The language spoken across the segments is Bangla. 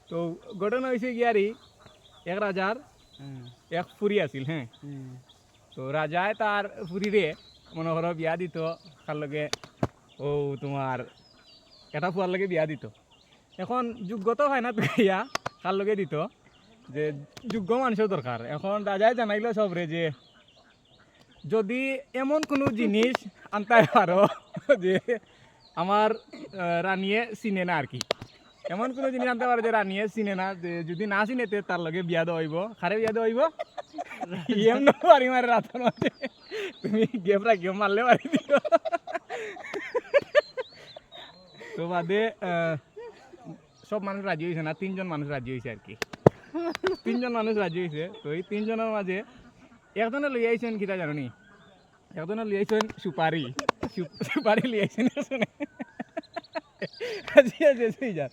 তো ঘটনা হয়েছে কি আরই এক রাজার এক ফুরি আছিল হ্যাঁ তো রাজায় তার ফুরিরে মনে করো বিয়া দিত তার লগে ও তোমার এটা ফুয়ার লগে বিয়া দিত এখন যোগ্যতা হয় না বিয়া কার লগে দিত যে যোগ্য মানুষের দরকার এখন রাজায় জানাইলো সবরে যে যদি এমন কোনো জিনিস আনতে পারো যে আমার রানিয়ে চিনে না আর কি এমন কোনো জিনিস আনতে পারো যে রানিয়ে চিনে না যে যদি না চিনেতে তার লগে বিয়া দেওয়া হইব খারে বিয়া দেওয়া হইব এমন পারি মারে রাতের মাঝে তুমি গেমরা গেম মারলে পারি দিও তো বাদে সব মানুষ রাজি হয়েছে না 3 জন মানুষ রাজি হয়েছে আর কি 3 জন মানুষ রাজি হয়েছে তো এই 3 জনের মাঝে একজনে লই আইছেন কিটা জানো নি একজনে লই আইছেন সুপারি সুপারি লই আইছেন রাজি আছে সেই যা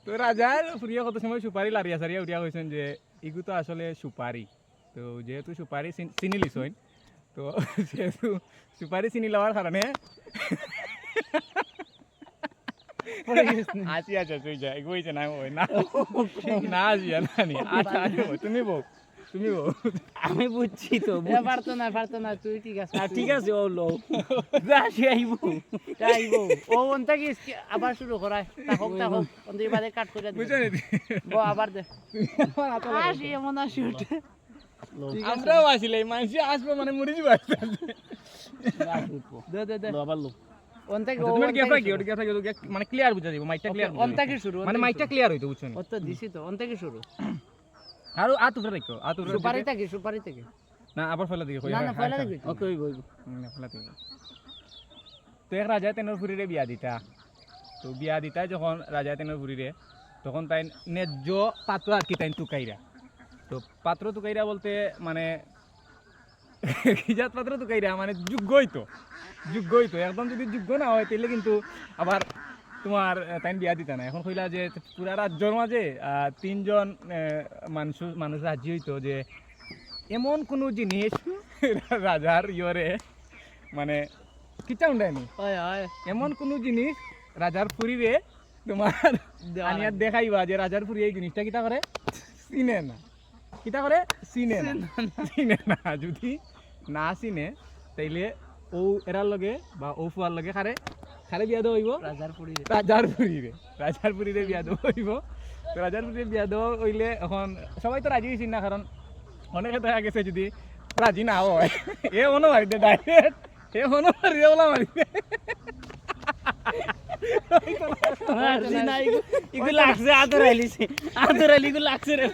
তো রাজার ফুরিয়া কত সময় সুপারি লারিয়া সারিয়া উঠিয়া কইছেন যে ইগু তো আসলে সুপারি তো যেহেতু সুপারি চিনি লিছইন তো যেহেতু সুপারি চিনি লওয়ার কারণে আসি আচ্ছা তুই যা এগো হইছে না ওই না না আসিয়া না নি আচ্ছা তুমি বল তুমি বল আমি বুঝছি তো পারতো না তুই ঠিক আছে ঠিক আছে ও লো আসি আইবো ও অন্তা কি আবার শুরু করায় তাহক অন্তে বাদে কাট করে বুঝছ নি গো আবার দে আসি এমন আসি ওঠে আমরাও আসলে মানুষ আসবে মানে মরে যাবে দে লো আবার লো অন্তা কি তুমি কি কি ওটা কি মানে ক্লিয়ার বুঝা দিব মাইকটা ক্লিয়ার অন্তা কি শুরু মানে মাইকটা ক্লিয়ার হইতো বুঝছ নি অত দিছি তো অন্তা কি শুরু আর আতুরে রাখো আতুরে সুপারি থেকে না আবার ফেলা দিকে কই না ফেলা দিবি ওকে হইব না ফেলা দিকে তো এক রাজা তেনর ফুরিরে বিয়া দিতা তো বিয়া দিতা যখন রাজা তেনর ফুরিরে তখন তাই ন্যায্য পাত্র আর কি তাই টুকাইরা তো পাত্র টুকাইরা বলতে মানে কিজাত পাত্র টুকাইরা মানে যোগ্যই তো একদম যদি যোগ্য না হয় তাহলে কিন্তু আবার তোমার তাই বিয়া দিতা না এখন কইলা যে পুরা রাজ্যর মাঝে 3 জন মানুষ রাজি হইতো যে এমন কোনো জিনিস রাজার ইয়রে মানে কিটা উন্ডায়নি এমন কোনো জিনিস রাজার ফুরিরে তোমার আনিয়া দেখাইবা যে রাজার ফুরি এই জিনিসটা কিটা করে চিনে না কিটা করে চিনে না যদি না চিনে তাইলে ও এরার লগে বা ও ফুয়ার লগে খারে বিয়া দেওয়া হইব রাজার ফুরিরে বিয়া দেওয়া হইব তো রাজার ফুরিরে বিয়া দেওয়া হইলে এখন সবাই তো রাজি হয়েছেন না কারণ অনেকে দেখা গেছে যদি রাজি না হয় এ মনে মারি দে ডাইরেক্ট এ মনে মারি ওলা মারি দে ইগু লাগছে আদর আইলিছে আদর আইলি ইগু লাগছে রে